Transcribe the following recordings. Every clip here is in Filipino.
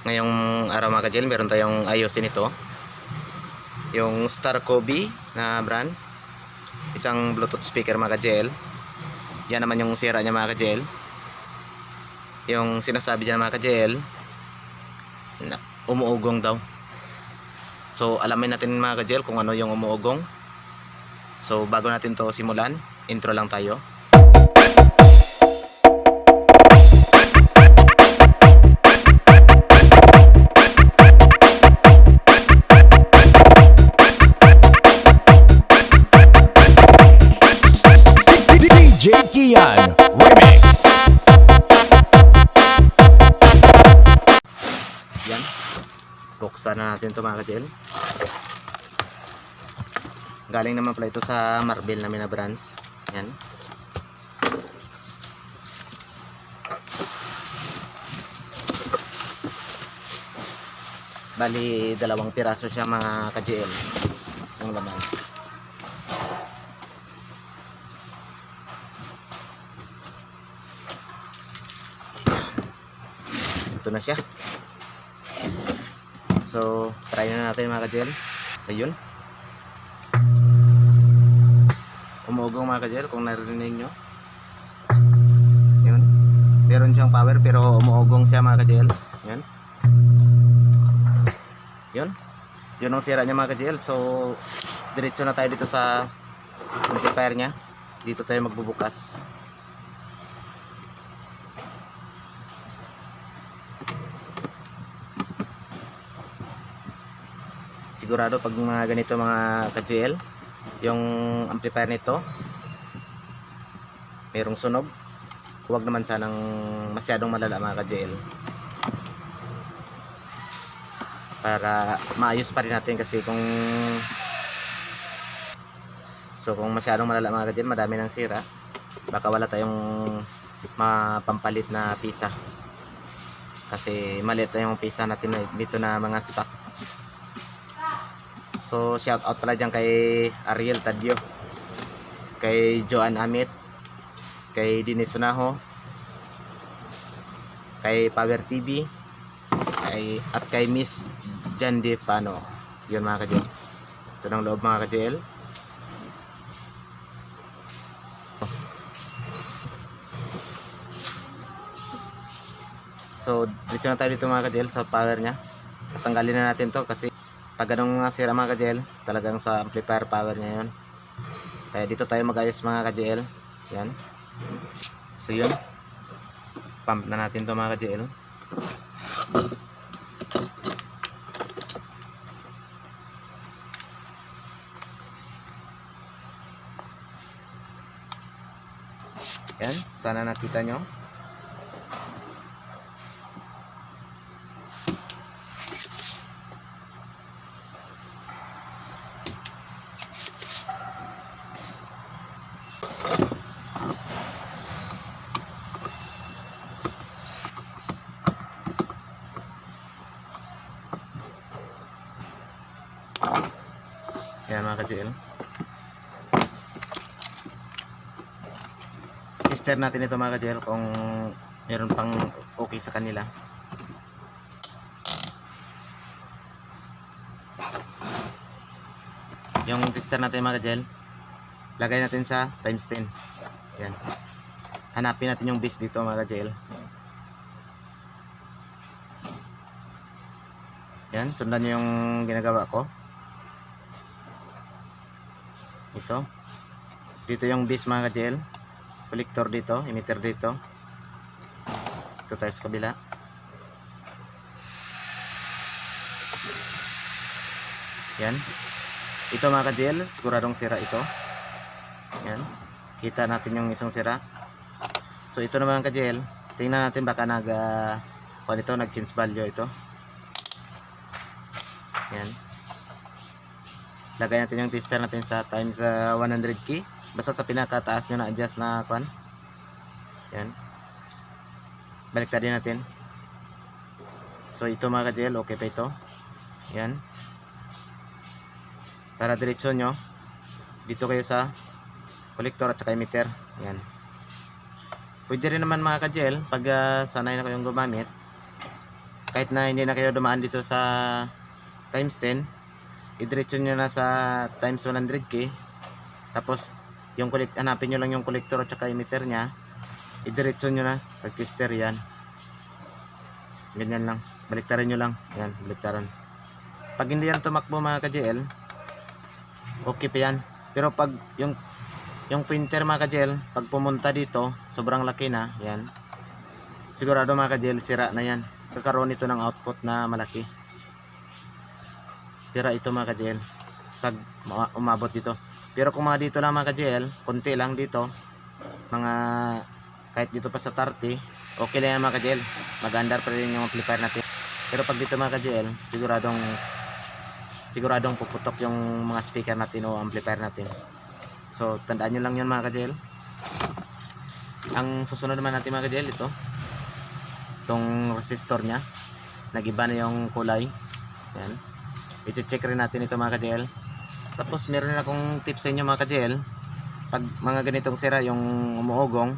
Ngayong araw mga ka-gel, meron tayong ayusin ito. Yung Starcoby na brand. Isang Bluetooth speaker mga ka-gel. Yan naman yung sira niya mga ka-gel. Yung sinasabi niya mga ka-gel, umuugong daw. So alamin natin mga ka-gel kung ano yung umuugong. So bago natin to simulan, intro lang tayo. DJ Kian Remix. Yan. Buksan na natin ito mga ka-gel. Galing naman pala ito sa Marvel namin na brands. Yan. Bali, 2 piraso siya mga ka-gel. Ang laman. Ito na siya. So, try na natin mga ka-gel. Ayun. Umugong mga ka-gel kung narinig nyo. Yun. Meron siyang power pero umuugong siya mga ka-gel. Yan. Yun. Yun ang sira niya mga ka-gel. So, diretso na tayo dito sa amplifier niya. Dito tayo magbubukas. Sigurado pag mga ganito mga ka-gel, yung amplifier nito mayroong sunog. Huwag naman sanang masyadong malala mga ka-gel, para maayos pa rin natin. Kasi kung masyadong malala mga ka-gel, madami ng sira, baka wala tayong mapampalit na pisa. Kasi maliit na yung pisa natin dito na mga stock. So shout out pala dyan kay Ariel Tadio, kay Joan Amit, kay Dinis Sunaho, kay Power TV, at kay Miss Jandi Pano. Yun mga ka-gel. Ito ng loob mga ka-gel. So dito na tayo dito mga ka-gel sa power nya. Tatanggalin na natin to kasi pag ganong sira mga ka-gel, talagang sa amplifier power nya yun. Kaya dito tayo mag-ayos mga ka-gel. Yan. So yun, pump na natin to mga ka-gel. Yan, sana nakita nyo. Yan mga ka-gel. Tester natin ito mga ka-gel kung meron pang okay sa kanila. Yung tester natin mga ka-gel, lagay natin sa times 10. Yan. Hanapin natin yung base dito mga ka-gel. Yan, sundan nyo yung ginagawa ko. Ito. Dito yung base mga ka-gel. Collector dito, emitter dito. Ito tayo sa kabila. Yan. Ito mga ka-gel, siguradong sira ito. Yan. Kita natin yung isang sira. So ito naman ka-gel, tingnan natin baka nag-change value ito. Yan. Lagay natin yung tester natin sa times 100 key. Basta sa pinakataas nyo na adjust na kwan. Yan. Baliktad din natin. So ito mga ka-gel, okay pa ito. Yan. Para diretso nyo, dito kayo sa collector at saka emitter. Yan. Pwede rin naman mga ka-gel, pag sanay na kayong gumamit, kahit na hindi na kayo dumaan dito sa times 10, idiretso nyo na sa times 100k. Tapos yung hanapin nyo lang yung collector at saka emitter nya, idiretso nyo na, tag-tester yan. Ganyan lang, baliktaran nyo lang, yan, baliktaran. Pag hindi yan tumakbo mga ka-JL, okay pa yan. Pero pag yung printer mga ka-JL, pag pumunta dito, sobrang laki na, yan, sigurado mga ka-JL, sira na yan. Kakaroon ito ng output na malaki. Sira ito mga ka-JL pag umabot dito. Pero kung mga dito lang mga ka-JL, konti lang dito, mga kahit dito pa sa 30, okay lang yan mga ka-JL. Mag-andar pa rin yung amplifier natin. Pero pag dito mga ka-JL, siguradong puputok yung mga speaker natin o amplifier natin. So tandaan nyo lang yun mga ka-JL. Ang susunod naman natin mga ka-JL, itong resistor nya, nagiba na yung kulay. Yan, i-check rin natin ito mga ka-JL. Tapos meron na akong tips sa inyo mga ka-JL. Pag mga ganitong sira yung umuugong,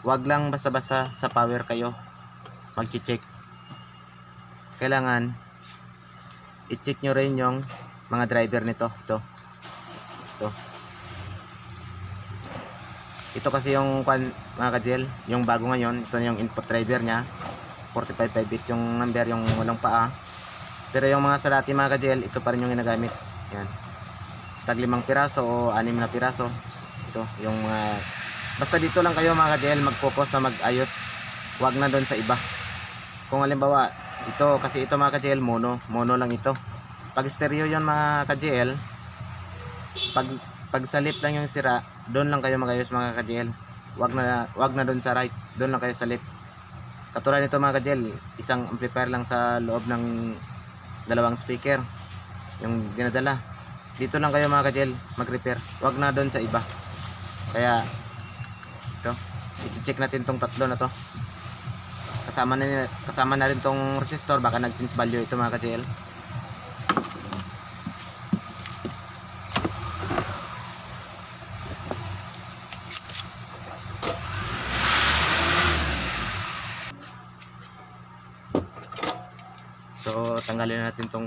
wag lang basta-basta sa power kayo mag-check. Kailangan i-check nyo rin yung mga driver nito. Ito kasi yung mga ka-JL, yung bago ngayon, ito na yung input driver nya, 45 bit yung number, yung walang paa. Pero yung mga sa dati mga ka-JL, ito pa rin yung ginagamit. Yan, tag 5 piraso o 6 na piraso. Ito yung mga, basta dito lang kayo mga ka-JL mag-focus na mag-ayos, wag na doon sa iba. Kung halimbawa ito, kasi ito mga ka-JL mono lang ito. Pag stereo yon mga ka-JL, pag sa left lang yung sira, doon lang kayo mag-ayos mga ka-JL. Wag na doon sa right, doon lang kayo sa left. Katulad nito mga ka-JL, isang amplifier lang sa loob ng 2 speaker yung dinadala. Dito lang kayo mga ka-JL mag-repair, wag na doon sa iba. Kaya ito, i-check natin tong tatlo na to. Kasama na rin tong resistor, baka nag-change value ito mga ka-JL. So tanggalin na natin tong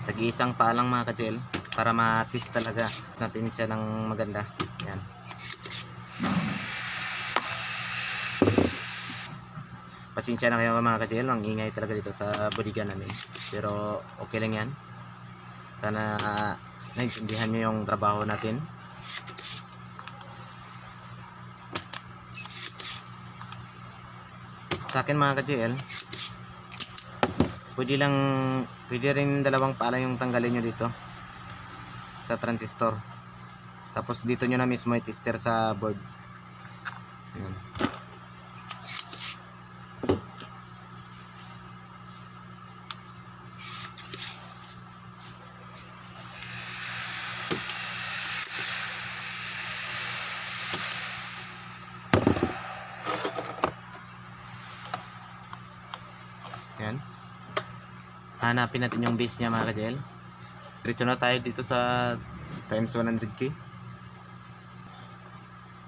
tag-iisang paa lang mga ka-JL para ma-test talaga natin siya ng maganda. Yan. Pasensya na kayo mga ka-JL, ang ingay talaga dito sa bodega namin. Pero okay lang yan. Sana naintindihan nyo yung trabaho natin. Sa akin mga ka-JL, pwede rin 2 pala yung tanggalin nyo dito sa transistor. Tapos dito nyo na mismo i-tester sa board. Yan. Yan. Hanapin natin yung base niya mga ka-JL. Diretso na tayo dito sa times 100k.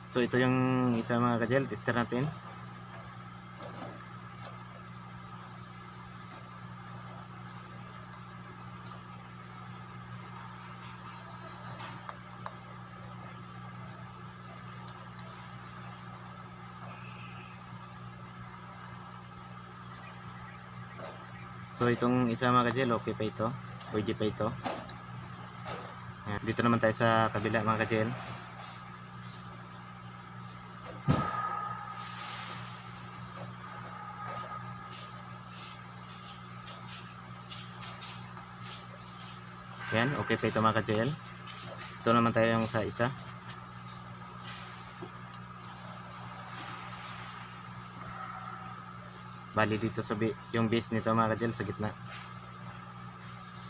So ito yung isa mga ka-JL, tester natin. So itong isa mga ka-JL, okay pa ito, pwede pa ito. Yan. Dito naman tayo sa kabila mga ka-JL. Yan, okay pa ito mga ka-JL. Ito naman tayo yung sa isa. Bali dito sa yung base nito mga ka-JL sa gitna.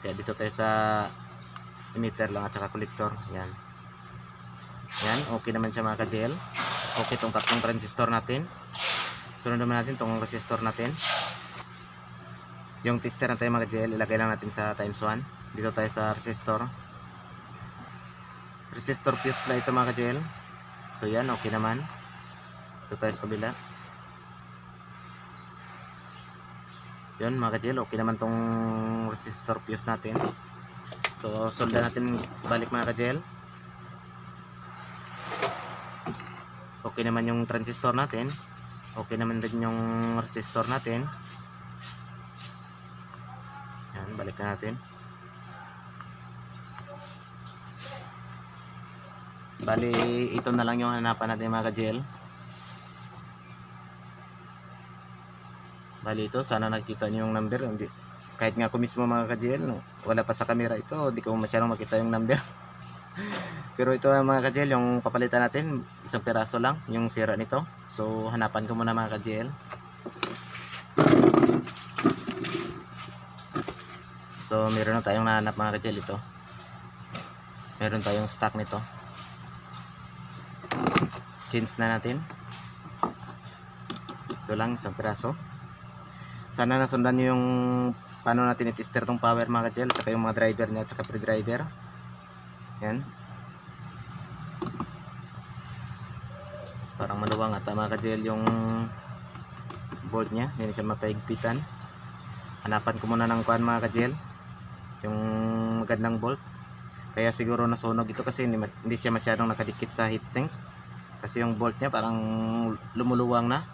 Kaya dito tayo sa emitter lang at saka collector. Yan. Yan, okay naman siya mga ka-JL. Okay itong tatlong transistor natin. Sunod naman natin itong resistor natin. Yung tester natin mga ka-JL, ilagay lang natin sa times 1. Dito tayo sa resistor. Resistor fuse pla ito mga ka-JL. So yan, okay naman. Dito tayo sa kabila. Yun mga ka-GL, okay naman tong resistor fuse natin. So solda natin balik mga ka-GL. Okay naman yung transistor natin. Okay naman din yung resistor natin. Yan, balik na natin. Bali, ito na lang yung hanapan natin mga ka-GL. Bali ito, sana nakita nyo yung number. Hindi, kahit nga ko mismo mga ka-GL, wala pa sa camera ito, hindi ko masyadong makita yung number. Pero ito mga ka-GL, yung papalitan natin, isang piraso lang, yung sira nito. So hanapan ko muna mga ka-GL. So meron na tayong nahanap mga ka-GL ito. Meron tayong stock nito. Change na natin. Ito lang, isang piraso. Sana nasundan nyo yung paano natin i-tester tong power mga ka-GL, at yung mga driver nya at pre-driver. Yan. Parang maluwang ata mga ka-GL yung bolt nya, hindi siya mapaigpitan. Hanapan ko muna ng kuan mga ka-GL, yung magandang bolt. Kaya siguro nasunog ito kasi hindi siya masyadong nakadikit sa heatsink. Kasi yung bolt nya parang lumuluwang na.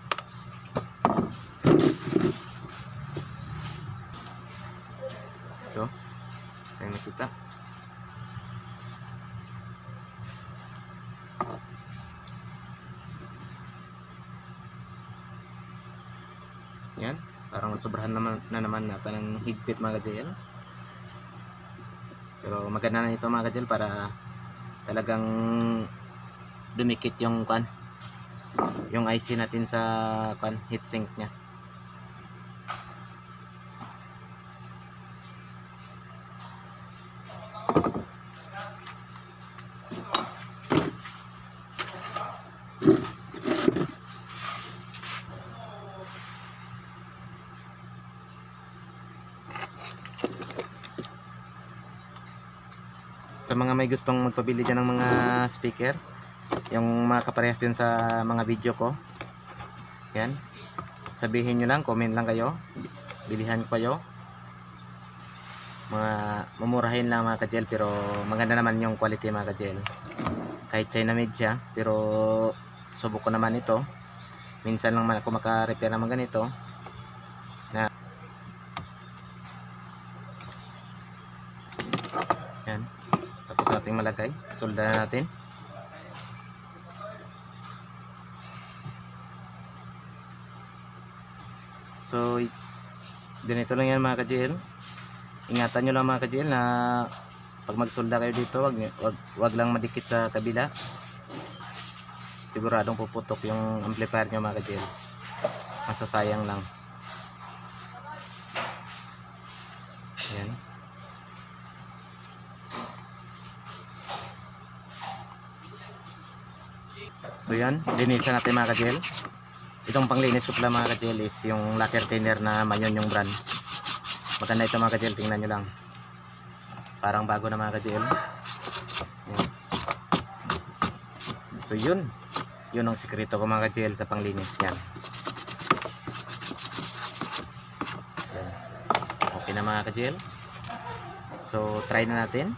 So, tayo nakita. Yan, parang sobrahan na naman nata ng higpit mga ka-GL. Pero maganda na ito mga ka-GL para talagang dumikit yung kan, yung IC natin sa kan heatsink nya. Sa mga may gustong magpabili dyan ng mga speaker, yung mga kaparehas din sa mga video ko, yan, sabihin nyo lang, comment lang kayo, bilihan ko kayo. Mga mumurahin lang mga ka-GL, pero maganda naman yung quality mga ka-GL. Kahit China made siya, pero subok ko naman ito. Minsan lang man ako maka-repair naman ganito. Yan, tapos nating malagay, solda na natin. So ganito lang yan mga ka-GL. Ingatan nyo lang mga ka-GL na pag magsolda kayo dito, wag lang madikit sa kabila. Siguradong puputok yung amplifier nyo mga ka-GL. Masasayang lang. Yan. So yan, linisan natin mga ka-GL. Itong panglinis ko pala mga ka-GL is yung lacquer thinner na Mayon yung brand. Maganda ito mga ka-GL, tingnan nyo lang. Parang bago na mga ka-GL. So yun ang sikreto ko mga ka-GL sa panglinis. Yan. Okay na mga ka-GL. So try na natin.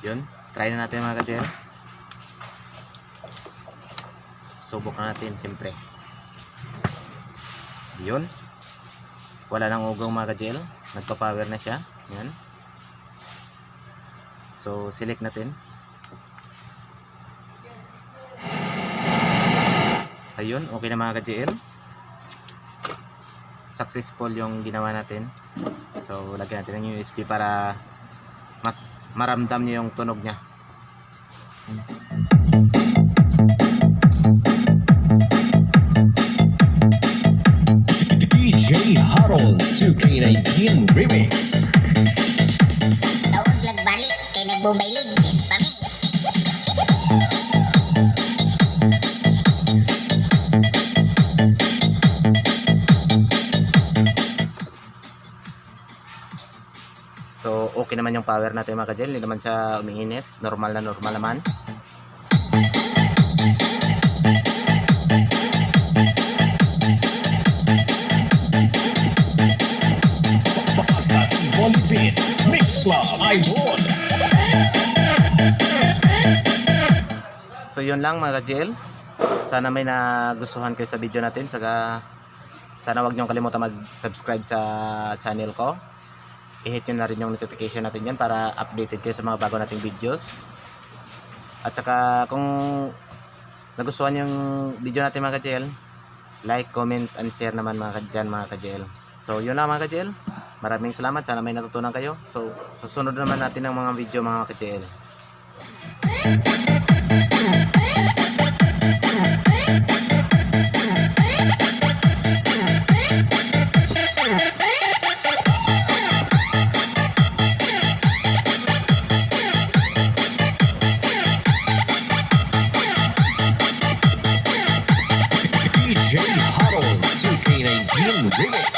Yun, try na natin mga ka-GL. Subok na natin siyempre. Yun, wala nang ugong mga ka-GL, nagpa-power na siya. Yan. So select natin. Ayun, okay na mga ka-GL. Successful yung ginawa natin. So lagyan natin ng USB para mas maramdam niyo yung tunog niya. DJ Harold 2K19 Remix. Tawag lagbalik kay nagbubaylig pami. So okay naman yung power natin mga ka-gel, hindi naman siya umiinit, normal naman. Basta Volley Beat Mix Club Idol. So yun lang mga ka-gel, sana may nagustuhan kayo sa video natin. Sana wag niyong kalimutan mag-subscribe sa channel ko. I-hit nyo na rin yung notification natin yan para updated kayo sa mga bago nating videos. At saka kung nagustuhan yung video natin mga ka-gel, like, comment, and share naman mga ka-gel. So yun lang mga ka-gel, maraming salamat, sana may natutunan kayo. So susunod naman natin ng mga video mga ka-gel. DJ Harold 2K19 Remix.